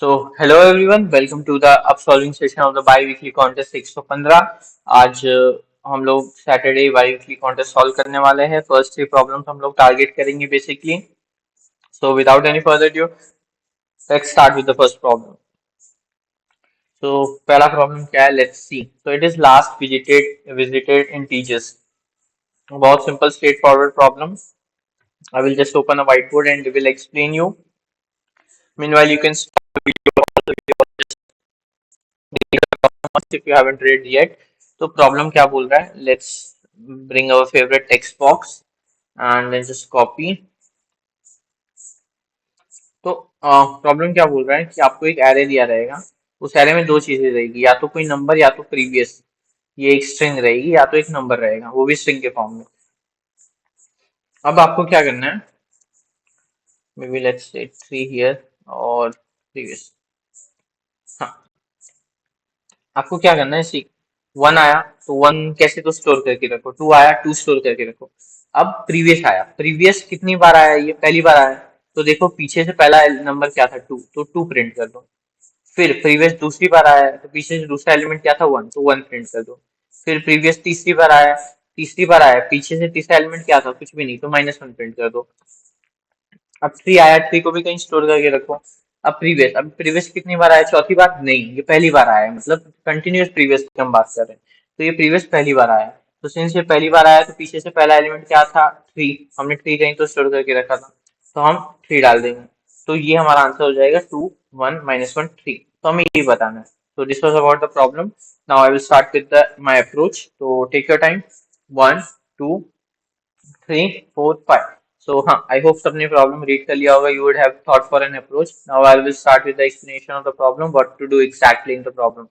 Hello everyone, welcome to the up solving session of the bi-weekly contest 115। आज हम लोग Saturday bi-weekly contest solve करने वाले हैं। फर्स्ट 3 प्रॉब्लम्स हम लोग टारगेट करेंगे basically. So without any further due, let's start with the first problem. पहला प्रॉब्लम क्या है, let's see. It is last visited in teachers. बहुत simple straightforward problem. I will just open a whiteboard and will explain you. Meanwhile you can if you haven't read yet। तो problem क्या बोल रहा है, let's bring our favourite text box and then just copy. तो problem क्या बोल रहा है कि आपको एक एरे दिया रहेगा, उस एरे में दो चीजें रहेगी, या तो कोई नंबर या तो प्रीवियस। ये एक स्ट्रिंग रहेगी या तो एक नंबर रहेगा, वो भी स्ट्रिंग के फॉर्म में। अब आपको क्या करना है, may be let's say 3 here और प्रीवियस। हाँ, आपको क्या करना है, सी 1 आया तो 1 कैसे तो स्टोर करके रखो, 2 आया 2 स्टोर करके रखो। अब प्रीवियस आया, प्रीवियस कितनी बार आया, ये पहली बार आया। तो देखो पीछे से पहला नंबर क्या था, 2, तो 2 प्रिंट कर दो। फिर प्रीवियस दूसरी बार आया तो पीछे से दूसरा एलिमेंट क्या था, 1, तो 1 प्रिंट कर दो। फिर प्रीवियस तीसरी बार आया, पीछे से तीसरा एलिमेंट क्या था, कुछ भी नहीं, तो -1 प्रिंट कर दो। अब 3 आया, 3 को भी कहीं स्टोर करके रखो। अब प्रीवियस कितनी बार आया, चौथी बार नहीं, ये पहली बार आया है, मतलब कंटिन्यूस प्रीवियस की हम बात कर रहे हैं। तो ये प्रीवियस पहली बार आया है, तो सिंस ये पहली बार आया तो पीछे से पहला एलिमेंट क्या था, 3। हमने 3 कहीं तो स्टोर करके रखा था, तो हम 3 डाल देंगे। तो ये हमारा आंसर हो जाएगा 2 1 -1 3। तो हमें यही बताना है। तो this was about the problem. Now I will start with the my approach. तो टेक योर टाइम। 1 2 3 4 5। So हाँ, I hope सबने प्रॉब्लम रीड कर लिया होगा। You would have thought for an approach. Now I will start with the explanation of the problem, what to do exactly in the problem.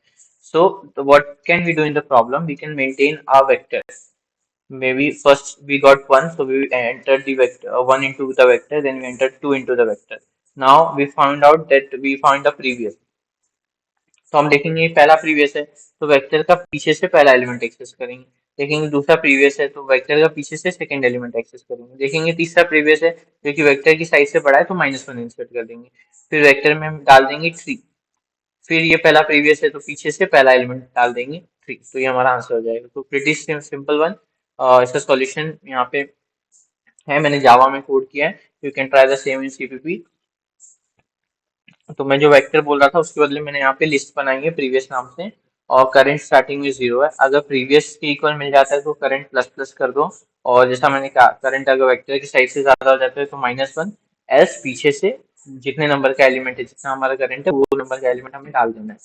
What can we do in the problem? We can maintain a vector. Maybe first we got 1, so we entered the vector 1 into the vector, then we entered 2 into the vector. Now we found out that we found the previous। तो हम देखेंगे पहला previous है, तो vector का पीछे से पहला एलिमेंट एक्सेस करेंगे। देखेंगे दूसरा प्रीवियस है, तो वेक्टर का पीछे से सेकंड एलिमेंट एक्सेस करेंगे। देखेंगे तीसरा प्रीवियस है, जो कि वेक्टर की साइज से बड़ा है, तो -1 इंसर्ट कर देंगे। फिर वेक्टर में हम डाल देंगे 3। फिर ये पहला प्रीवियस है, तो पीछे से पहला एलिमेंट डाल देंगे 3। तो ये हमारा आंसर हो जाएगा। तो प्रिटी सिंपल वन। इसका सॉल्यूशन यहाँ पे है, मैंने जावा में कोड किया है। You can try the same in CPP. तो मैं जो वेक्टर बोल रहा था उसके बदले मैंने यहाँ पे लिस्ट बनाई है प्रीवियस नाम से, और करंट स्टार्टिंग में 0 है। अगर प्रीवियस के इक्वल मिल जाता है तो करंट प्लस प्लस कर दो, और जैसा मैंने कहा करंट अगर वेक्टर की साइड से ज्यादा हो जाता है तो -1। एल्स पीछे से जितने नंबर का एलिमेंट है, जितना हमारा करंट है, वो नंबर का एलिमेंट हमें डाल देना है।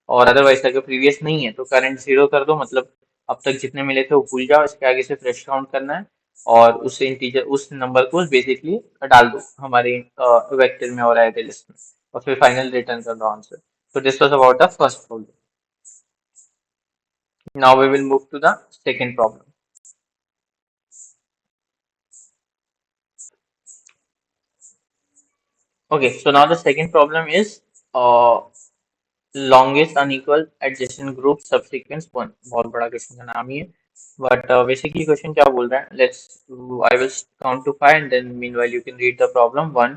और अदरवाइज अगर प्रीवियस नहीं है तो करंट 0 कर दो, मतलब अब तक जितने मिले थे वो भूल जाओ, इसके आगे से फ्रेश काउंट करना है। और उस इंटीजर उस नंबर को बेसिकली डाल दो हमारे वेक्टर में और एरे लिस्ट में, और फिर फाइनल रिटर्न कर दो answer. So this was about the first problem. Now we will move to the second problem. Okay, so now the second problem is longest unequal adjacent group subsequence 1। बहुत बड़ा question का नाम ही है, but basically question क्या बोल रहा है, let's I will count to 5 and then meanwhile you can read the problem. 1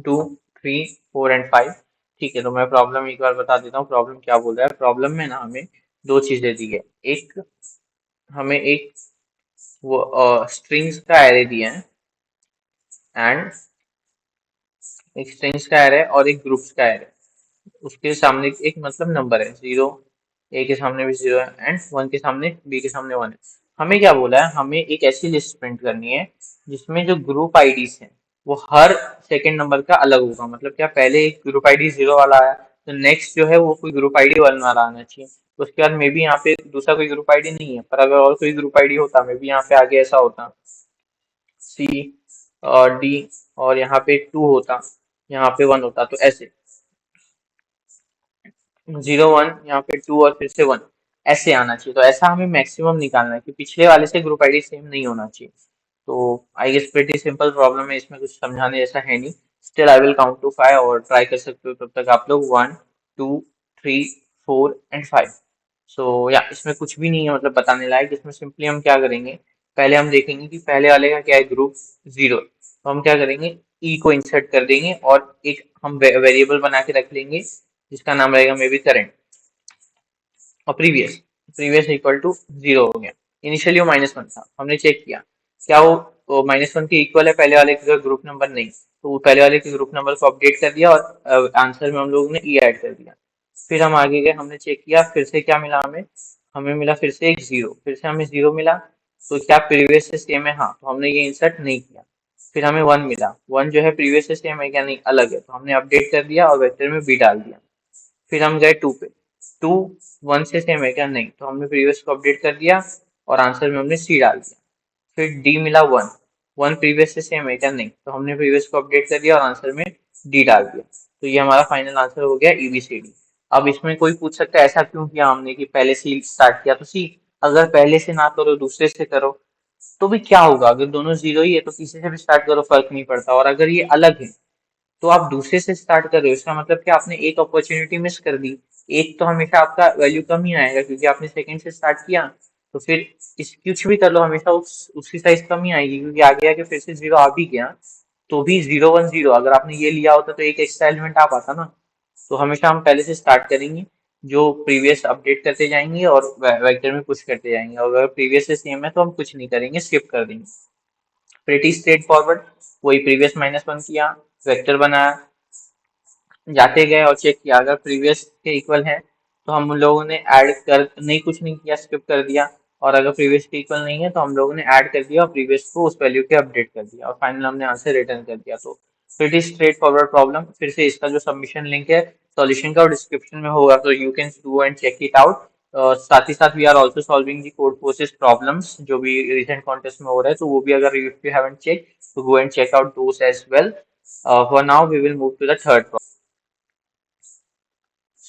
2 3 4 and 5। ठीक है, तो मैं प्रॉब्लम एक बार बता देता हूँ। प्रॉब्लम क्या बोल रहा है, प्रॉब्लम में ना हमें दो चीजें दी है। एक हमें एक वो स्ट्रिंग्स का एरे दिया है, एंड एक स्ट्रिंग्स का एरे और एक ग्रुप्स का एरे। उसके सामने एक मतलब नंबर है 0, ए के सामने भी 0 है, एंड 1 के सामने, बी के सामने 1 है। हमें क्या बोला है, हमें एक ऐसी लिस्ट प्रिंट करनी है जिसमें जो ग्रुप आईडीज हैं वो हर सेकेंड नंबर का अलग होगा। मतलब क्या, पहले एक ग्रुप आईडी 0 वाला आया तो नेक्स्ट जो है वो कोई ग्रुप आईडी 1 वाला आना चाहिए। उसके बाद मे बी यहाँ पे दूसरा कोई ग्रुप आईडी नहीं है, पर अगर और कोई ग्रुप आईडी होता मे बी यहाँ पे आगे ऐसा होता सी और डी, और यहाँ पे 2 होता, यहाँ पे 1 होता, तो ऐसे 0 1, यहाँ पे 2 और फिर से 1, ऐसे आना चाहिए। तो ऐसा हमें मैक्सिमम निकालना है कि पिछले वाले से ग्रुप आईडी सेम नहीं होना चाहिए। तो I guess pretty simple problem है, इसमें कुछ समझाने जैसा है नहीं। Still I will count to 5 और ट्राई कर सकते हो तब तक आप लोग। 1 2 3 4 एंड 5। सो या इसमें कुछ भी नहीं है मतलब बताने लायक। इसमें सिंपली हम क्या करेंगे, पहले हम देखेंगे कि पहले वाले का क्या है, ग्रुप 0। तो हम क्या करेंगे, ई को इंसर्ट कर देंगे और एक हम वेरिएबल बना के रख लेंगे जिसका नाम रहेगा मे बी करंट, और प्रीवियस, प्रीवियस इक्वल टू 0 हो गया। इनिशियली वो -1 था, हमने चेक किया क्या वो -1 के इक्वल है पहले वाले का ग्रुप नंबर, नहीं, तो वो पहले वाले के ग्रुप नंबर को अपडेट कर दिया और आंसर में हम लोगों ने ई ऐड कर दिया। फिर हम आगे गए, हमने चेक किया, फिर से क्या मिला हमें, हमें मिला फिर से एक 0, फिर से हमें 0 मिला, तो क्या प्रीवियस से सेम है, हाँ, तो हमने ये इंसर्ट नहीं किया। फिर हमें 1 मिला, 1 जो है प्रीवियस से सेम है क्या, नहीं, अलग है, तो हमने अपडेट कर दिया और वेक्टर में बी डाल दिया। फिर हम गए 2 पे, 2 1 से सेम है क्या, नहीं, तो हमने प्रीवियस को अपडेट कर दिया और आंसर में हमने सी डाल दिया। फिर डी मिला 1, 1 प्रीवियस से सेम है क्या, नहीं, तो हमने प्रीवियस को अपडेट कर दिया और आंसर में डी डाल दिया। तो ये हमारा फाइनल आंसर हो गया EBCD। अब इसमें कोई पूछ सकता है ऐसा क्यों किया हमने कि पहले सी स्टार्ट किया, तो सी अगर पहले से ना करो दूसरे से करो तो भी क्या होगा, अगर दोनों 0 ही है तो किसी से भी स्टार्ट करो फर्क नहीं पड़ता, और अगर ये अलग है तो आप दूसरे से स्टार्ट कर रहे हो, इसका मतलब कि आपने एक अपॉर्चुनिटी मिस कर दी। एक तो हमेशा आपका वैल्यू कम ही आएगा क्योंकि आपने सेकंड से स्टार्ट किया, तो फिर इस कुछ भी कर लो हमेशा उसकी साइज कम ही आएगी क्योंकि आगे आके फिर से 0 आ भी गया तो भी 0 1 0, अगर आपने ये लिया होता तो एक एक्स्ट्रा एलिमेंट आ पाता ना। तो हमेशा हम पहले से स्टार्ट करेंगे, जो प्रीवियस अपडेट करते जाएंगे और वेक्टर में पुश करते जाएंगे, और अगर प्रीवियस से सेम है तो हम कुछ नहीं करेंगे, स्किप कर देंगे। प्रेटी स्ट्रेट फॉरवर्ड, वही प्रीवियस -1 किया, वेक्टर बनाया, जाते गए और चेक किया, अगर प्रीवियस के इक्वल है तो हम लोगों ने ऐड कर नहीं, कुछ नहीं किया, स्किप कर दिया, और अगर प्रीवियस के इक्वल नहीं है तो हम लोगों ने ऐड कर दिया और प्रीवियस को उस वैल्यू के अपडेट कर दिया, और फाइनल हमने आंसर रिटर्न कर दिया। तो प्रीटी स्ट्रेट फॉरवर्ड प्रॉब्लम। फिर से इसका जो सबमिशन लिंक है सॉल्यूशन का डिस्क्रिप्शन में होगा, तो you can do and check it out. साथ ही साथ we are also solving the Codeforces problems जो भी रिसेंट कॉन्टेस्ट में हो रहा है, तो वो भी अगर इफ यू हैवंट चेक तो go and check out those as well. For now we will move to the third problem.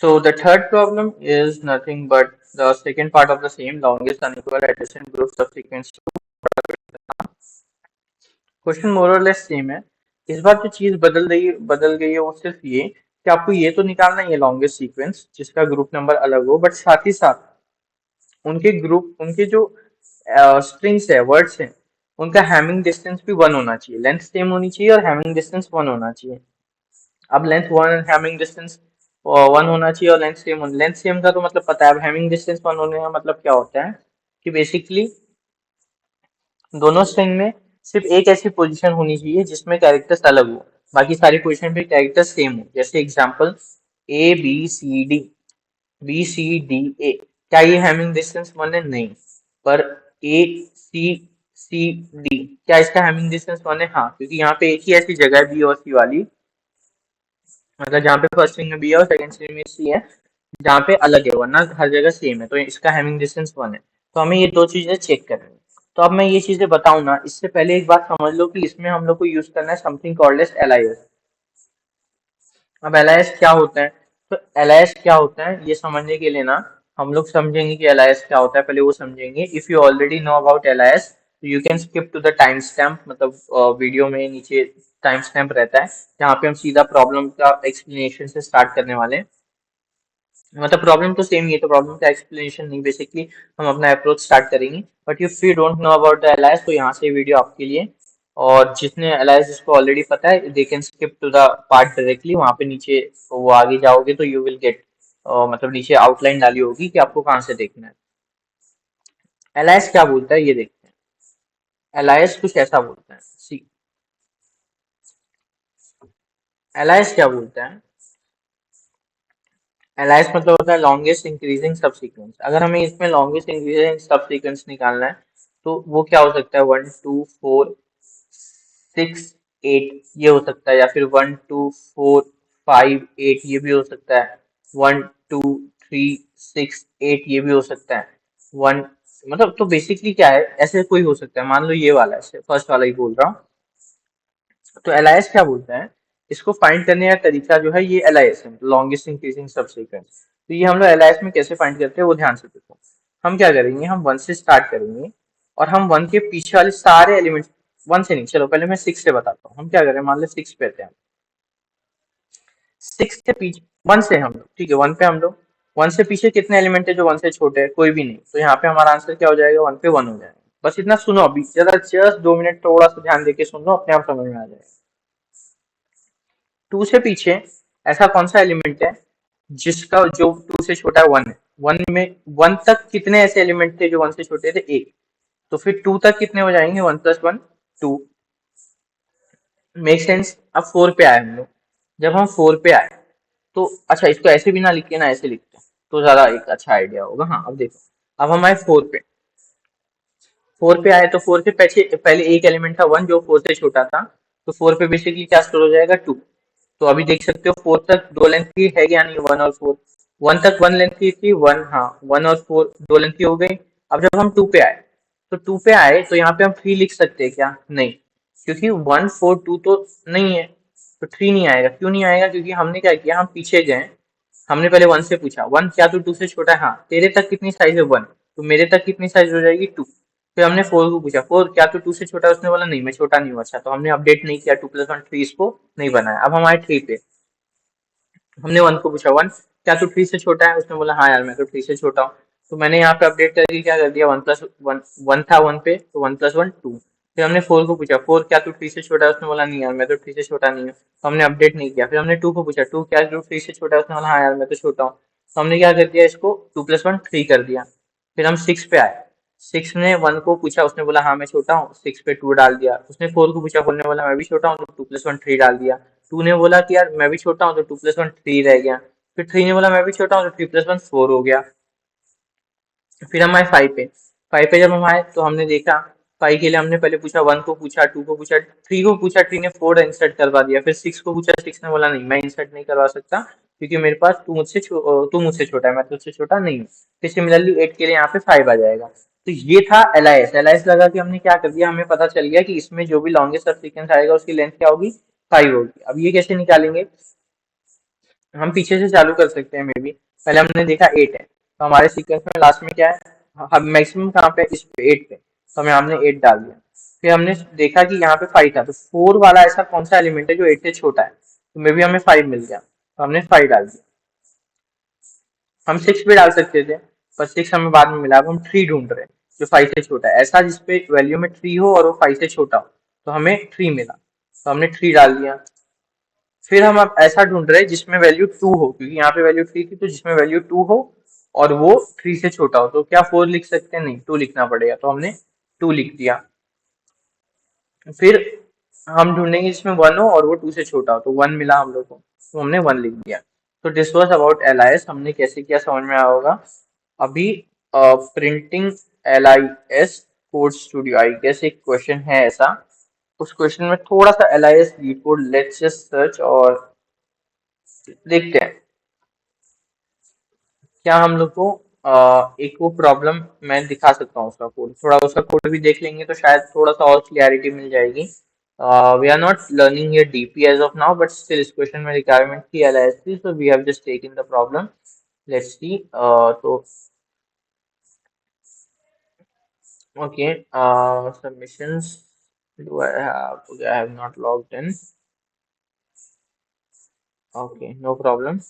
So the third problem is nothing but the second part of the same longest unequal adjacent group subsequence to question more और less same है। इस बार जो चीज बदल गई है वो सिर्फ ये कि आपको ये तो निकालना ही है लॉन्गेस्ट सीक्वेंस जिसका ग्रुप नंबर अलग हो, बट साथ ही साथ उनके जो स्ट्रिंग्स है, वर्ड्स हैं, उनका हैमिंग डिस्टेंस भी 1 होना चाहिए, लेंथ सेम होनी चाहिए और हैमिंग डिस्टेंस 1 होना चाहिए। अब लेंथ 1, हैमिंग डिस्टेंस 1 होना चाहिए और लेंथ सेम का तो मतलब पता है। अब हैमिंग डिस्टेंस 1 होने का मतलब क्या होता है कि बेसिकली दोनों स्ट्रिंग में सिर्फ एक ऐसी पोजीशन होनी चाहिए जिसमें कैरेक्टर्स अलग हो, बाकी सारी पोजीशन पे कैरेक्टर्स सेम हो। जैसे एग्जांपल ABCD, क्या ये हैमिंग डिस्टेंस 1 है? नहीं। पर ACCD, क्या इसका हैमिंग डिस्टेंस 1 है? हाँ, क्योंकि यहाँ पे एक ही ऐसी जगह है बी और सी वाली, मतलब जहाँ पे फर्स्ट स्ट्रिंग में बी है और सेकंड स्ट्रिंग में सी है, जहाँ पे अलग है, वरना हर जगह सेम है, तो इसका हैमिंग डिस्टेंस 1 है। तो हमें ये दो चीजें चेक करनी है। तो अब मैं ये चीजें बताऊं ना, इससे पहले एक बात समझ लो कि इसमें हम लोग को यूज करना है समथिंग कॉल्ड एज LIS। अब LIS क्या होता है? तो LIS क्या होता है ये समझने के लिए ना हम लोग समझेंगे कि LIS क्या होता है, पहले वो समझेंगे। If you already know about LIS you can skip to the time stamp, मतलब वीडियो में नीचे टाइम स्टैम्प रहता है जहाँ पे हम सीधा प्रॉब्लम का एक्सप्लेनेशन से स्टार्ट करने वाले हैं। मतलब प्रॉब्लम तो सेम ही है, तो प्रॉब्लम का एक्सप्लेनेशन नहीं, बेसिकली हम अपना अप्रोच स्टार्ट करेंगे। But if you don't know about the alliance तो यहाँ से वीडियो आपके लिए, और जिसने एलायंस जिसको ऑलरेडी पता है they can skip to the part directly, वहाँ पे नीचे वो आगे जाओगे तो यू विल गेट, मतलब नीचे आउटलाइन डाली होगी कि आपको कहाँ से देखना है। एलायंस क्या बोलता है ये देखते हैं। एलायंस कुछ ऐसा बोलता है, सी एलायंस क्या बोलता है। एलाइस मतलब होता है लॉन्गेस्ट इंक्रीजिंग सब सीक्वेंस। अगर हमें इसमें लॉन्गेस्ट इंक्रीजिंग सब सीक्वेंस निकालना है तो वो क्या हो सकता है, 1 2 4 6 8 ये हो सकता है, या फिर 1 2 4 5 8 ये भी हो सकता है, 1 2 3 6 8 ये भी हो सकता है। वन मतलब तो बेसिकली क्या है, ऐसे कोई हो सकता है, मान लो ये वाला है, फर्स्ट वाला ही बोल रहा हूँ। तो एलाइस क्या बोलता है, इसको फाइंड करने का तरीका जो है ये एलाइस है, लॉन्गेस्ट इंक्रीजिंग सब सीक्वेंस। तो ये हम लोग एलाइस में कैसे फाइंड करते हैं वो ध्यान से देखो। हम क्या करेंगे, हम 1 से स्टार्ट करेंगे और हम 1 के पीछे वाले सारे एलिमेंट्स, 1 से नहीं, चलो पहले मैं 6 से बताता हूँ। हम क्या करें, मान लो 6 पे थे हम, 6 के पीछे 1 से हम लोग, ठीक है, 1 पे हम लोग, 1 से पीछे कितने एलिमेंट है जो 1 से छोटे हैं, कोई भी नहीं, तो यहाँ पे हमारा आंसर क्या हो जाएगा, 1 पे 1 हो जाएगा। बस इतना सुनो, अभी जरा जस्ट 2 मिनट थोड़ा सा ध्यान देके सुन लो, अपने आप समझ में आ जाएगा। टू से पीछे ऐसा कौन सा एलिमेंट है जिसका जो टू से छोटा है वन है। वन में वन तक कितने ऐसे एलिमेंट थे जो वन से छोटे थे, एक। तो फिर टू तक कितने हो जाएंगे, one plus one, two. Make sense. अब फोर पे आए हम लोग। जब हम फोर पे आए तो अच्छा, इसको ऐसे भी ना लिख के ना ऐसे लिखते हैं तो ज्यादा एक अच्छा आइडिया होगा। हाँ अब देखो, अब हम आए फोर पे। फोर पे आए तो फोर के पीछे पहले एक एलिमेंट था वन जो फोर से छोटा था। तो फोर पे बेसिकली क्या स्टोर हो जाएगा, टू। तो अभी देख सकते हो फोर तक दो लेंथ की है या नहीं, वन और फोर। वन तक वन लेंथ की थी, वन, हाँ, वन और फोर दो लेंथ की हो गई। अब जब हम टू पे आए तो टू पे आए तो यहाँ पे हम थ्री लिख सकते हैं क्या, नहीं, क्योंकि वन फोर टू तो नहीं है। तो थ्री नहीं आएगा, क्यों नहीं आएगा, क्योंकि हमने क्या किया, हम पीछे गए। हमने पहले वन से पूछा, वन क्या तू टू से छोटा है, हाँ, तेरे तक कितनी साइज है, वन, तो मेरे तक कितनी साइज हो जाएगी, टू। फिर हमने फोर को पूछा, फोर क्या तू टू से छोटा है, उसने बोला नहीं मैं छोटा नहीं हूँ। अच्छा, तो हमने अपडेट नहीं किया, टू प्लस वन थ्री इसको नहीं बनाया। अब हमारे थ्री पे हमने वन को पूछा, वन क्या तू थ्री से छोटा है, उसने बोला हाँ यार मैं तो थ्री से छोटा हूँ। तो मैंने यहाँ पे अपडेट करके क्या कर दिया, वन प्लस वन, वन था वन पे तो वन प्लस वन टू। फिर हमने फोर को पूछा, फोर क्या तू थ्री से छोटा है, उसने बोला नहीं यार मैं तो थ्री से छोटा नहीं हूँ, तो हमने अपडेट नहीं किया। फिर हमने टू को पूछा, टू क्या तू थ्री से छोटा है, उसने बोला हाँ यार मैं तो छोटा हूँ, तो हमने क्या कर दिया, इसको टू प्लस वन थ्री कर दिया। फिर हम सिक्स पे आए। सिक्स ने वन को पूछा, उसने बोला हाँ मैं छोटा हूँ, सिक्स पे टू डाल दिया। उसने फोर को पूछा, फोर ने बोला मैं भी छोटा हूँ, तो टू प्लस वन थ्री डाल दिया। टू ने बोला कि यार मैं भी छोटा हूँ, तो टू प्लस वन थ्री रह गया। फिर थ्री ने बोला मैं भी छोटा हूँ, तो थ्री प्लस वन फोर हो गया। फिर हम आए फाइव पे। फाइव पे जब हम आए तो हमने देखा, फाइव के लिए हमने पहले पूछा, वन को पूछा, टू को पूछा, थ्री को पूछा, थ्री ने फोर इंसर्ट करवा दिया। फिर सिक्स को पूछा, सिक्स ने बोला नहीं मैं इंसर्ट नहीं करवा सकता, क्योंकि मेरे पास तू मुझसे छोटा है, मैं तुझसे छोटा नहीं हूँ। फिर सिमिलरली एट के लिए यहाँ पे फाइव आ जाएगा। तो ये था एलाइस। एलाइस लगा के हमने क्या कर दिया, हमें पता चल गया कि इसमें जो भी लॉन्गेस्ट सब सीक्वेंस आएगा उसकी लेंथ क्या होगी, फाइव होगी। अब ये कैसे निकालेंगे, हम पीछे से चालू कर सकते हैं मे बी। पहले हमने देखा एट है, तो हमारे सीक्वेंस में लास्ट में क्या है, हम मैक्सिमम कहाँ पे, इस पे एट पे, तो हमें हमने एट डाल दिया। फिर हमने देखा कि यहाँ पे फाइव था, तो फोर वाला ऐसा कौन सा एलिमेंट है जो एट से छोटा है, तो मे बी हमें फाइव मिल गया, तो हमने फाइव डाल दिया। हम सिक्स भी डाल सकते थे, पर सिक्स हमें बाद में मिला। अब हम थ्री ढूंढ रहे हैं जो फाइव से छोटा है, ऐसा जिसपे वैल्यू में थ्री हो और वो फाइव से छोटा हो, तो हमें थ्री मिला, तो हमने थ्री डाल दिया। फिर हम अब ऐसा ढूंढ रहे हैं जिसमें वैल्यू टू हो, क्योंकि यहाँ पे वैल्यू थ्री थी, तो जिसमें वैल्यू टू हो और वो थ्री से छोटा हो। तो क्या फोर लिख सकते हैं, नहीं, टू लिखना पड़ेगा, तो हमने टू लिख दिया। फिर हम ढूंढेंगे जिसमें वन हो और वो टू से छोटा हो, तो वन मिला हम लोग को, तो हमने वन लिख दिया। तो this was about L I S. हमने कैसे किया समझ में आया होगा। अभी printing L I S Code Studio, I guess एक क्वेश्चन है ऐसा। उस क्वेश्चन में थोड़ा सा L I S code, let's just search और देखते हैं क्या हम लोग को एक वो प्रॉब्लम मैं दिखा सकता हूँ, उसका कोड, थोड़ा उसका कोड भी देख लेंगे तो शायद थोड़ा सा और क्लियरिटी मिल जाएगी। वी आर नॉट लर्निंग ये DP as of now, but still इस क्वेश्चन में रिक्वायरमेंट थी एलआईएस की, so we have just taken the problem. Let's see. तो okay, submissions do I have? Okay, I have not logged in. Okay, no problem.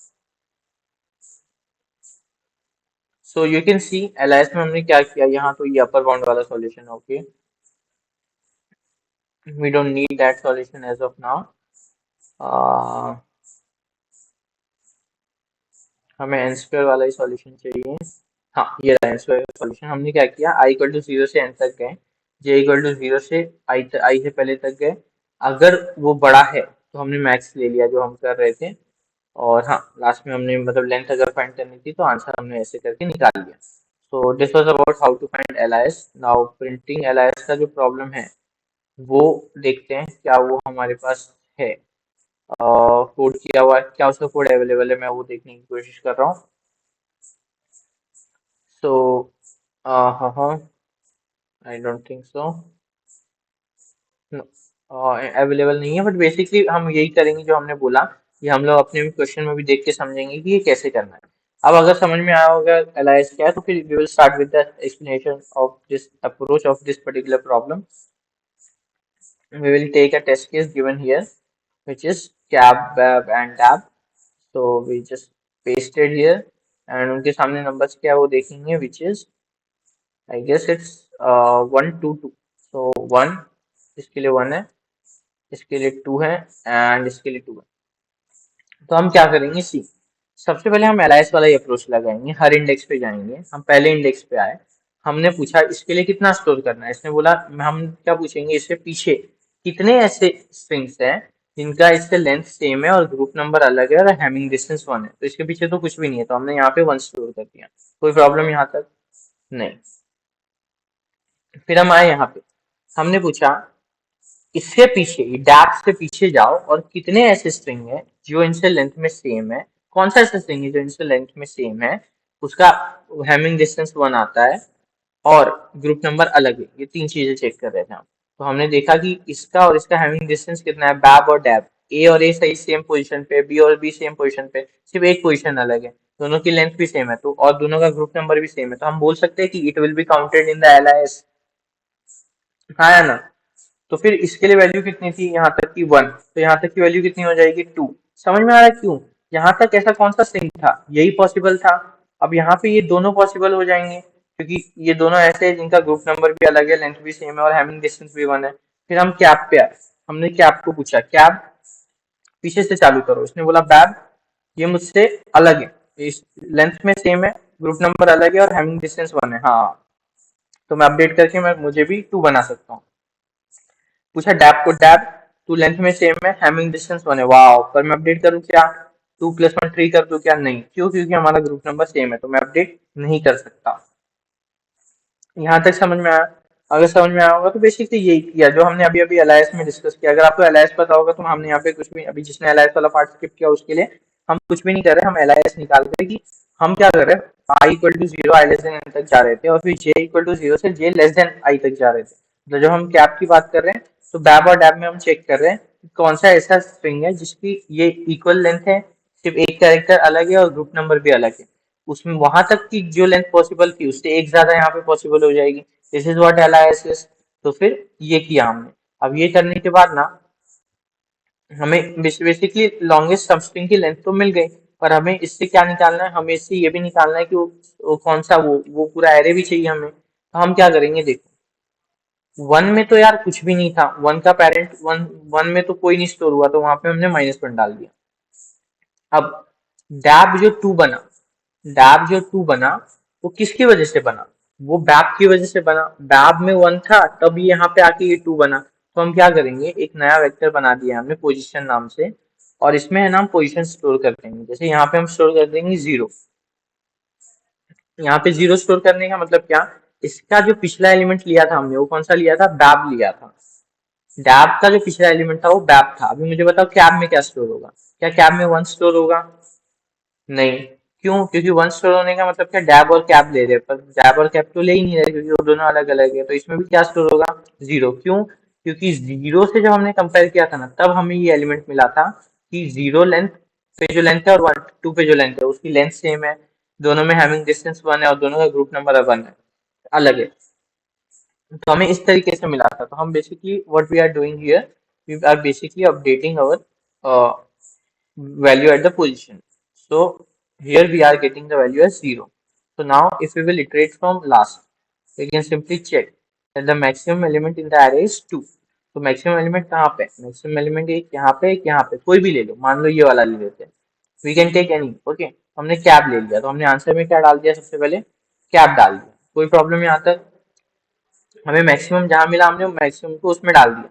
So you can see एलआईएस में हमने क्या किया, यहाँ तो ये अपर बाउंड वाला solution, okay, we don't need that solution as of now. uh, हमें N square वाला ही सॉल्यूशन चाहिए। हाँ, ये रहा एन स्क्वायर का सॉल्यूशन। हमने क्या किया, आई इक्वल टू जीरो से एन तक गए, जे इक्वल टू जीरो से आई से पहले तक गए। अगर वो बड़ा है तो हमने मैक्स ले लिया जो हम कर रहे थे, और हाँ लास्ट में हमने मतलब लेंथ अगर फाइंड करनी थी तो आंसर हमने ऐसे करके निकाल लिया। So this was about how to find L I S. Now printing L I S का जो प्रॉब्लम है वो देखते हैं क्या वो हमारे पास है, कोड किया हुआ है क्या, उसका कोड अवेलेबल है, मैं वो देखने की कोशिश कर रहा हूँ। सो हाँ हाँ, I don't think so, available नहीं है, बट बेसिकली हम यही करेंगे जो हमने बोला, ये हम लोग अपने क्वेश्चन में भी देख के समझेंगे कि ये कैसे करना है। अब अगर समझ में आया होगा एलाइस क्या है, तो फिर we will start with the explanation of this approach of this particular problem. We will take a test case given here, which is cab, bab and tab. So we just pasted here, and उनके सामने numbers क्या है वो देखेंगे, which is I guess it's 1 2 2. So 1 इसके लिए 1 है, इसके लिए 2 है, and इसके लिए 2 है। तो हम क्या करेंगे, सी सबसे पहले हम एलाइस वाला ही अप्रोच लगाएंगे। हर इंडेक्स पे जाएंगे, हम पहले इंडेक्स पे आए, हमने पूछा इसके लिए कितना स्टोर करना है, इसने बोला हम क्या पूछेंगे, इससे पीछे कितने ऐसे स्ट्रिंग्स हैं जिनका इससे लेंथ सेम है और ग्रुप नंबर अलग है और हैमिंग डिस्टेंस 1 है। तो इसके पीछे तो कुछ भी नहीं है, तो हमने यहाँ पे 1 स्टोर कर दिया। कोई प्रॉब्लम यहाँ तक नहीं। फिर हम आए यहाँ पे, हमने पूछा इससे पीछे, डैप से पीछे जाओ और कितने ऐसे स्ट्रिंग है जो इनसे लेंथ में सेम है। कौन सा ऐसा स्ट्रिंग है जो इनसे लेंथ में सेम है, उसका हैमिंग डिस्टेंस 1 आता है और ग्रुप नंबर अलग है। ये तीन चीजें चेक कर रहे थे हम। तो हमने देखा कि इसका और इसका हैमिंग डिस्टेंस कितना है, बैब और डैब, ए और ए सही सेम पोजीशन पे, बी और बी सेम पोजीशन पे, सिर्फ एक पोजीशन अलग है। दोनों की लेंथ भी सेम है तो, और दोनों का ग्रुप नंबर भी सेम है, तो हम बोल सकते हैं कि it will be counted in the LIS. हाँ है ना। तो फिर इसके लिए वैल्यू कितनी थी, यहाँ तक की 1, तो यहाँ तक की वैल्यू कितनी हो जाएगी, 2। समझ में आ रहा है क्यों, यहाँ तक ऐसा कौन सा स्ट्रिंग था, यही पॉसिबल था। अब यहाँ पे ये दोनों पॉसिबल हो जाएंगे क्योंकि ये दोनों ऐसे हैं जिनका ग्रुप नंबर भी अलग है, लेंथ भी सेम है और हैमिंग डिस्टेंस भी 1 है। फिर हम कैप पे आए, हमने कैप को पूछा, कैप पीछे से चालू करो, इसने बोला बैब ये मुझसे अलग है, इस लेंथ में सेम है, ग्रुप नंबर अलग है और हैमिंग डिस्टेंस 1 है। हाँ, तो मैं अपडेट करके मैं मुझे भी 2 बना सकता हूँ। पूछा डैप को, डैप टू लेंथ में सेम है, हैमिंग डिस्टेंस 1 है। वाह, पर मैं अपडेट करूँ क्या, 2 + 1 3 कर दूं क्या, नहीं, क्यों, क्योंकि हमारा ग्रुप नंबर सेम है तो मैं अपडेट नहीं कर सकता। यहाँ तक समझ में आया। अगर समझ में आया होगा तो बेसिकली यही किया जो हमने अभी अभी अलायंस में डिस्कस किया। अगर आपको अलायंस पता होगा तो हमने यहाँ पे कुछ भी, अभी जिसने अलायंस वाला पार्ट स्किप किया उसके लिए हम कुछ भी नहीं कर रहे, हम अलायंस निकाल रहे कि हम क्या कर रहे हैं, I equal to zero, I less than N तक जा रहे थे और फिर जे इक्वल टू जीरो से जे लेस देन आई तक जा रहे थे। तो जब हम कैप की बात कर रहे हैं तो बैब और डैब में हम चेक कर रहे हैं कि कौन सा ऐसा स्ट्रिंग है जिसकी ये इक्वल लेंथ है, सिर्फ एक कैरेक्टर अलग है और ग्रुप नंबर भी अलग है। उसमें वहां तक की जो लेंथ पॉसिबल थी उससे एक ज्यादा यहाँ पे पॉसिबल हो जाएगी। This is what LIS. तो फिर ये किया हमने। अब ये करने के बाद ना हमें बेसिकली लॉन्गेस्ट सब स्ट्रिंग की लेंथ तो मिल गई, पर हमें इससे क्या निकालना है, हमें इससे ये भी निकालना है कि वो कौन सा, वो पूरा एरे भी चाहिए हमें। तो हम क्या करेंगे, देखो 1 में तो यार कुछ भी नहीं था, 1 का पेरेंट 1, 1 में तो कोई नहीं स्टोर हुआ, तो वहां पे हमने -1 डाल दिया। अब डैब जो 2 बना, डैब जो 2 बना वो किसकी वजह से बना, वो बैब की वजह से बना। बैब में 1 था तब यहाँ पे आके ये 2 बना। तो हम क्या करेंगे, एक नया वेक्टर बना दिया हमने पोजीशन नाम से, और इसमें है ना हम पोजीशन स्टोर कर देंगे। जैसे यहाँ पे हम स्टोर कर देंगे 0, यहाँ पे 0 स्टोर करने का मतलब क्या, इसका जो पिछला एलिमेंट लिया था हमने वो कौन सा लिया था, बैब लिया था। डैब का जो पिछला एलिमेंट था वो बैब था। अभी मुझे बताओ कैब में क्या स्टोर होगा, क्या कैब में 1 स्टोर होगा, नहीं, क्यों, क्योंकि वन स्टोर होने का मतलब क्या, डैब और कैप ले रहे, पर डैब और कैप तो ले ही नहीं रहे क्योंकि वो दोनों अलग अलग है। तो इसमें भी क्या स्टोर होगा, 0, क्यों, क्योंकि 0 से जब हमने कंपेयर किया था ना तब हमें ये एलिमेंट मिला था कि 0 लेंथ पे जो लेंथ है और 1 2 पे जो लेंथ है उसकी लेंथ सेम है, दोनों में हैमिंग डिस्टेंस 1 है और दोनों का ग्रुप नंबर 1 है, अलग है। तो हमें इस तरीके से मिला था। तो हम basically what we are doing here, we are basically updating our value at the position. So here we are getting the value as 0. So now if we will iterate from last, we can simply check that the maximum element in the array is 2. तो maximum element कहाँ पे, maximum element एक यहाँ पे, एक यहाँ पे, कोई भी ले लो, मान लो ये वाला ले लेते हैं, we can take any, okay। हमने कैप ले लिया तो हमने आंसर में क्या डाल दिया, सबसे पहले कैप डाल दिया, कोई प्रॉब्लम यहाँ तक। हमें मैक्सिमम जहाँ मिला हमने मैक्सिमम को उसमें डाल दिया।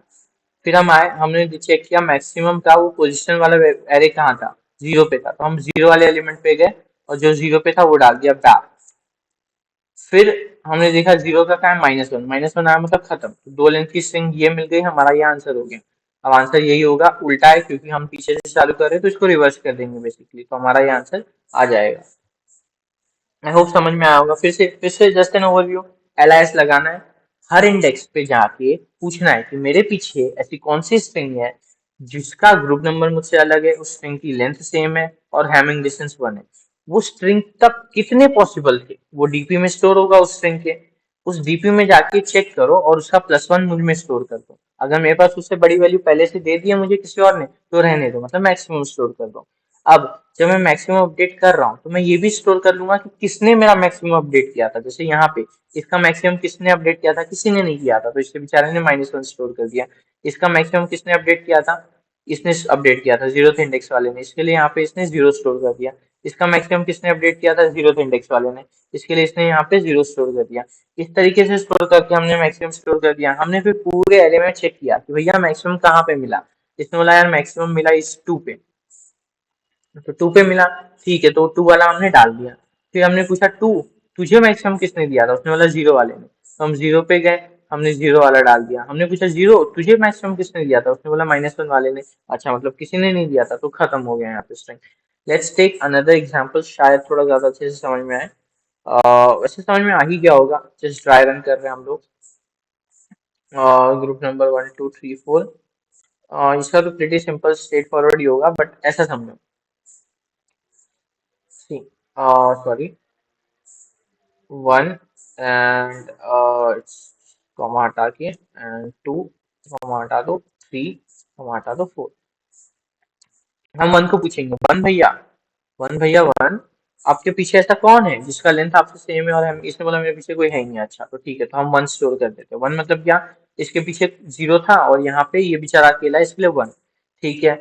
फिर हम आए, हमने चेक किया मैक्सिमम का वो पोजीशन वाला एरे कहाँ था, 0 पे था, तो हम 0 वाले एलिमेंट पे गए और जो 0 पे था वो डाल दिया बैक। फिर हमने देखा 0 का क्या है, -1, -1 आया मतलब खत्म, तो 2 लेंथ की स्ट्रिंग ये मिल गई, हमारा ये आंसर हो गया। अब आंसर यही होगा, उल्टा है क्योंकि हम पीछे से चालू कर रहे हैं तो इसको रिवर्स कर देंगे बेसिकली, तो हमारा ये आंसर आ जाएगा। आई होप समझ में आया होगा। फिर से जस्ट एन ओवरव्यू, एलआईएस लगाना है, हर इंडेक्स पे जाके पूछना है कि मेरे पीछे ऐसी कौन सी स्ट्रिंग है जिसका ग्रुप नंबर मुझसे अलग है, उस स्ट्रिंग की लेंथ सेम है और हैमिंग डिस्टेंस 1 है। वो स्ट्रिंग तक कितने पॉसिबल थे, वो डीपी में स्टोर होगा उस स्ट्रिंग के, उस डीपी में जाके चेक करो और उसका +1 मुझ में स्टोर कर दो। अगर मेरे पास उससे बड़ी वैल्यू पहले से दे दी है मुझे किसी और ने तो रहने दो, मतलब मैक्सिमम स्टोर कर दो। अब जब मैं मैक्सिमम अपडेट कर रहा हूँ तो मैं ये भी स्टोर कर लूंगा कि किसने मेरा मैक्सिमम अपडेट किया था। जैसे यहाँ पे इसका मैक्सिमम किसने अपडेट किया था, किसी ने नहीं किया था, तो इसके बेचारे ने -1 स्टोर कर दिया। इसका मैक्सिमम किसने अपडेट किया था, इसने अपडेट किया था 0th इंडेक्स वाले ने, इसके लिए यहाँ पे इसने 0 स्टोर कर दिया। इसका मैक्सिमम किसने अपडेट किया था? 0th इंडेक्स वाले ने, इसके लिए इसने यहाँ पे 0 स्टोर कर दिया। इस तरीके से स्टोर करके हमने मैक्सिमम स्टोर कर दिया। हमने फिर पूरे एरे में चेक किया कि भैया मैक्सिमम कहाँ पे मिला। इसने बोला यार मैक्सिमम मिला इस 2 पे, तो 2 पे मिला, ठीक है, तो 2 वाला हमने डाल दिया। फिर हमने पूछा 2 तुझे मैक्सिमम किसने दिया था? उसने बोला 0 वाले ने, तो हम 0 पे गए, हमने 0 वाला डाल दिया। हमने पूछा 0 तुझे मैक्सिमम किसने दिया था? उसने बोला -1 वाले ने। अच्छा, मतलब किसी ने नहीं दिया था, तो खत्म हो गया यहाँ पे string. Let's take another example, शायद थोड़ा ज्यादा अच्छे से समझ में आए। वैसे समझ में आ ही गया होगा, जस्ट ड्राई रन कर रहे हैं हम लोग। Group number 1 2 3 4। इसका तो प्रीटी सिंपल स्ट्रेट फॉरवर्ड ही होगा, बट ऐसा समझो। सी सॉरी, 1 एंड कॉमा हटा के, एंड 2 कॉमा हटा दो, 3 कॉमा हटा दो, 4। हम 1 को पूछेंगे, 1 भैया, 1 भैया 1, आपके पीछे ऐसा कौन है जिसका लेंथ आपसे सेम है? और हम, इसने बोला मेरे पीछे कोई है ही नहीं। अच्छा, तो ठीक है, तो हम 1 स्टोर कर देते हैं। 1 मतलब क्या? इसके पीछे 0 था और यहाँ पे ये बेचारा अकेला है, इसके लिए 1। ठीक है,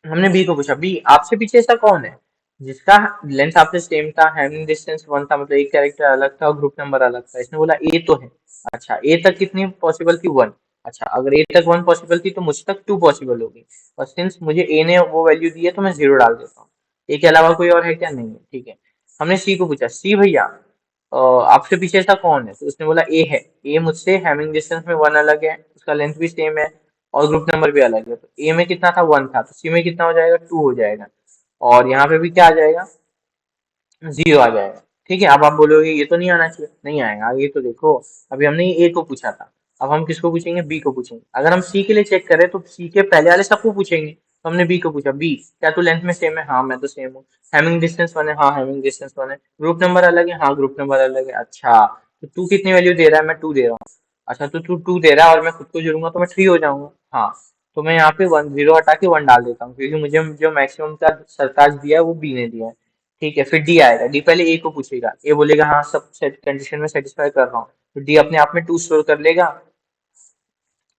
हमने बी को पूछा, बी आपसे पीछे ऐसा कौन है जिसका लेंथ आपसे सेम था, हैविंग डिस्टेंस 1 था, मतलब एक कैरेक्टर अलग था और ग्रुप नंबर अलग था। इसने बोला ए तो है। अच्छा, ए तक कितनी पॉसिबल थी? 1। अच्छा, अगर ए तक 1 पॉसिबल थी तो मुझ तक 2 पॉसिबल होगी, और सिंस मुझे ए ने वो वैल्यू दी है तो मैं 0 डाल देता हूँ। ए के अलावा कोई और है क्या? नहीं है। ठीक है, हमने सी को पूछा, सी भैया आपसे पीछे ऐसा कौन है? तो उसने बोला ए है। ए मुझसे हैविंग डिस्टेंस में 1 अलग है, उसका लेंथ भी सेम है और ग्रुप नंबर भी अलग है। तो ए में कितना था? 1 था, तो सी में कितना हो जाएगा? 2 हो जाएगा। और यहाँ पे भी क्या आ जाएगा? 0 आ जाएगा। ठीक है, अब आप बोलोगे ये तो नहीं आना चाहिए। नहीं आएगा, ये तो देखो, अभी हमने ए को पूछा था, अब हम किसको पूछेंगे? बी को पूछेंगे। अगर हम सी के लिए चेक करें तो सी के पहले वाले सबको पूछेंगे, तो हमने बी को पूछा, बी क्या तू लेंथ में सेम है? हाँ मैं तो सेम हूँ। हैविंग डिस्टेंस 1 है? हाँ हैविंग डिस्टेंस 1 है। ग्रुप नंबर अलग है? हाँ ग्रुप नंबर अलग है। अच्छा, तो तू कितनी वैल्यू दे रहा है? मैं 2 दे रहा हूँ। अच्छा, तो तू 2 दे रहा है और मैं खुद को जोड़ूंगा तो मैं 3 हो जाऊंगा। हाँ, तो मैं यहाँ पे 1 0 हटा के 1 डाल देता हूँ, क्योंकि मुझे जो मैक्सिमम का सरताज दिया है वो बी ने दिया है। ठीक है, फिर डी आएगा। डी पहले ए को पूछेगा, ए बोलेगा हाँ सब सेट कंडीशन में सेटिस्फाई कर रहा हूँ, तो डी अपने आप में 2 स्टोर कर लेगा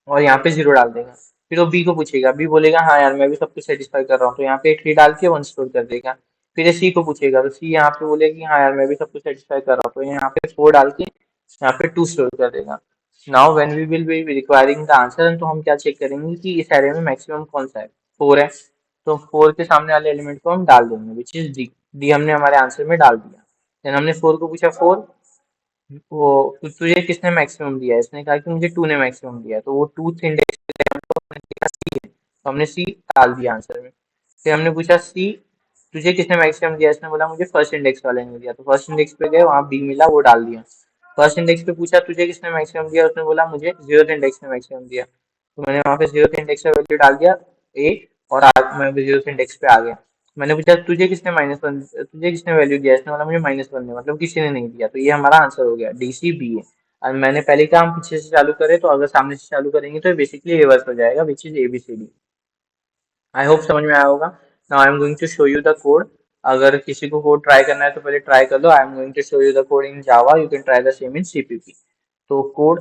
और यहाँ पे 0 डाल देगा। फिर वो बी को पूछेगा, बी बोलेगा हाँ यार मैं भी सब कुछ सेटिस्फाई कर रहा हूँ, तो यहाँ पे 3 डाल के 1 स्टोर कर देगा। फिर ये सी को पूछेगा, तो सी यहाँ पे बोलेगी हाँ यार मैं भी सब कुछ सेटिस्फाई कर रहा हूँ, तो यहाँ पे 4 डाल के यहाँ पे 2 स्टोर कर देगा। Now when we will be requiring the answer, तो हम क्या चेक करेंगे कि इस एरे में मैक्सिमम कौन सा है? 4 है, तो 4 के सामने वाले एलिमेंट को हम डाल देंगे, विच इज डी। डी हमने हमारे आंसर में डाल दिया। देन हमने 4 को पूछा, 4 वो तुझे किसने मैक्सिमम दिया है? इसने कहा कि मुझे 2 ने मैक्सिमम दिया है, तो वो 2 इंडेक्स सी है, तो हमने सी डाल दिया आंसर में। फिर हमने पूछा, सी तुझे किसने मैक्सिमम दिया? इसने बोला मुझे फर्स्ट इंडेक्स वाले ने दिया, तो फर्स्ट इंडेक्स पे गए, वहां बी मिला, वो डाल दिया। फर्स्ट इंडेक्स पे पूछा तुझे किसने मैक्सिमम दिया? उसने बोला मुझे 0th इंडेक्स ने मैक्सिमम दिया, तो मैंने वहां पे 0th इंडेक्स का वैल्यू डाल दिया ए, और आज मैं 0th इंडेक्स पे आ गया। मैंने पूछा तुझे किसने -1, तुझे किसने वैल्यू दिया? इसने बोला मुझे -1 ने, मतलब किसी ने नहीं दिया, तो ये हमारा आंसर हो गया, डी सी बी है। और मैंने पहले कहा हम पीछे से चालू करें, तो अगर सामने से चालू करेंगे तो बेसिकली रिवर्स हो जाएगा, which is A B C D. I hope समझ में आया होगा। Now I am going to show you the code. अगर किसी को कोड ट्राई करना है तो पहले ट्राई कर लो। I am going to show you the code in Java, you can try the same in CPP. तो कोड,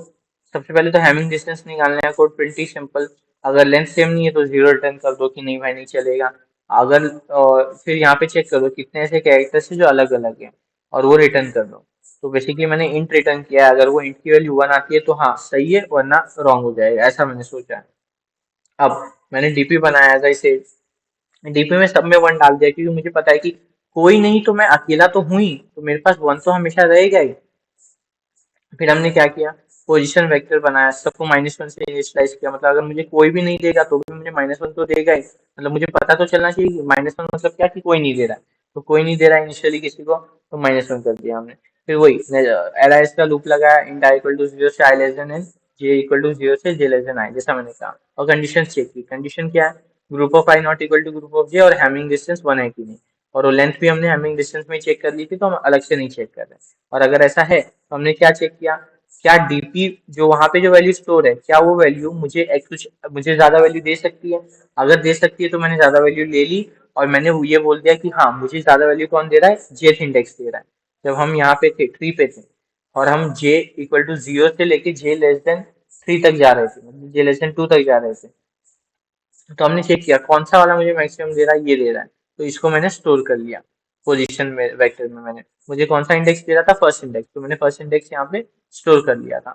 सबसे पहले तो हैमिंग डिस्टेंस निकालना है। कोड प्रिटी सिंपल, अगर लेंथ सेम नहीं है तो 0 रिटर्न कर दो कि नहीं भाई नहीं चलेगा। अगर फिर यहाँ पे चेक कर दो कितने ऐसे कैरेक्टर्स है जो अलग अलग है, और वो रिटर्न कर दो। तो बेसिकली मैंने इंट रिटर्न किया है, अगर वो इंट की वैल्यू 1 आती है तो हाँ सही है, वरना रॉन्ग हो जाएगा, ऐसा मैंने सोचा है। अब मैंने डीपी बनाया था इसे, डीपी में सब में 1 डाल दिया, क्योंकि मुझे पता है कि कोई नहीं तो मैं अकेला तो हूं ही, तो मेरे पास 1 तो हमेशा रहेगा ही। फिर हमने क्या किया, पोजीशन वेक्टर बनाया, सबको -1 से इनिशियलाइज किया, मतलब अगर मुझे कोई भी नहीं देगा तो भी मुझे -1 तो देगा ही, मतलब मुझे पता तो चलना चाहिए कि -1 मतलब क्या, कि कोई नहीं दे रहा है, तो कोई नहीं दे रहा है इनिशियली किसी को, तो -1 कर दिया हमने। फिर वही एलाइज का लूप लगाया, int i इक्वल टू 0 से i less than n, j equal to 0 से j लेस देन i, जैसा मैंने कहा, और कंडीशन चेक की। कंडीशन क्या है, group of i not equal to group of j, और हैमिंग डिस्टेंस 1 है कि नहीं, और वो लेंथ भी हमने हैमिंग डिस्टेंस में चेक कर ली थी, तो हम अलग से नहीं चेक कर रहे। और अगर ऐसा है तो हमने क्या चेक किया, क्या डीपी जो वहां पे जो वैल्यू स्टोर है, क्या वो वैल्यू मुझे कुछ मुझे ज्यादा वैल्यू दे सकती है? अगर दे सकती है तो मैंने ज्यादा वैल्यू ले ली, और मैंने ये बोल दिया कि हाँ मुझे ज्यादा वैल्यू कौन दे रहा है, जेथ इंडेक्स दे रहा है। जब हम यहाँ पे थे 3 पे थे, और हम जे इक्वल टू 0 से लेके जे लेस देन 3 तक जा रहे थे, मतलब जे लेस देन 2 तक जा रहे थे, तो हमने चेक किया कौन सा वाला मुझे मैक्सिमम दे रहा है, ये दे रहा है, तो इसको मैंने स्टोर कर लिया पोजीशन में, वेक्टर में। मैंने, मुझे कौन सा इंडेक्स दे रहा था, फर्स्ट इंडेक्स, तो मैंने फर्स्ट इंडेक्स यहाँ पे स्टोर कर लिया था।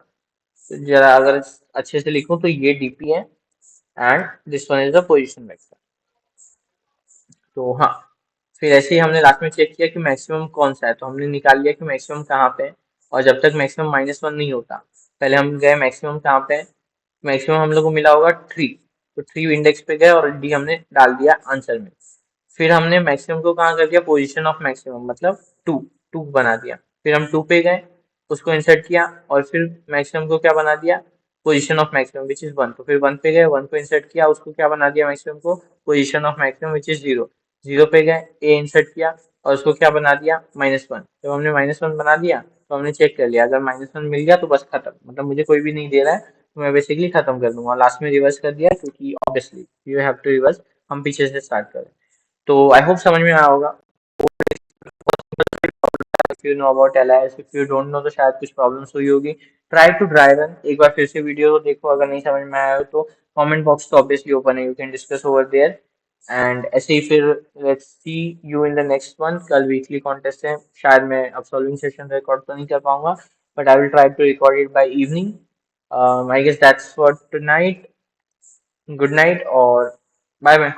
तो जरा अगर अच्छे से लिखूं तो ये डीपी है and this one is the position vector. तो हाँ, फिर ऐसे ही हमने लास्ट में चेक किया कि मैक्सिमम कौन सा है, तो हमने निकाल लिया कि मैक्सिमम कहाँ पे है। और जब तक मैक्सिमम -1 नहीं होता, पहले हम गए मैक्सिमम कहाँ पे है, मैक्सिमम हम लोग को मिला होगा 3, तो 3 इंडेक्स पे गए और डी हमने डाल दिया आंसर में। फिर हमने मैक्सिमम को कहाँ कर दिया, पोजीशन ऑफ मैक्सिमम, मतलब 2, 2 बना दिया। फिर हम 2 पे गए, उसको इंसर्ट किया, और फिर मैक्सिमम को क्या बना दिया, position of maximum which is 1। तो फिर 1 पे गए, 1 को इंसर्ट किया, उसको क्या बना दिया, मैक्सिमम को position of maximum which is 0। 0 पे गए, ए इंसर्ट किया, और उसको क्या बना दिया, -1। जब हमने -1 बना दिया, तो हमने चेक कर लिया, अगर -1 मिल गया तो बस खत्म, मतलब मुझे कोई भी नहीं दे रहा है, तो मैं बेसिकली खत्म कर दूंगा। लास्ट में रिवर्स कर दिया, क्योंकि obviously you have to reverse, हम पीछे से स्टार्ट करें। तो आई होप समझ में आया होगा। If you know about LIS, if you don't know तो शायद कुछ प्रॉब्लम्स हुई होगी। ट्राई टू ड्राइव रन, एक बार फिर से वीडियो को देखो, अगर नहीं समझ में आया हो तो कमेंट बॉक्स तो ऑब्वियसली ओपन है, you can discuss over there. And ऐसे ही फिर let's see you in the next one. कल वीकली कॉन्टेस्ट है, शायद मैं अब सॉल्विंग सेशन रिकॉर्ड तो नहीं कर पाऊंगा, but I will try to record it by evening. I guess that's for tonight. Good night और बाय बाय।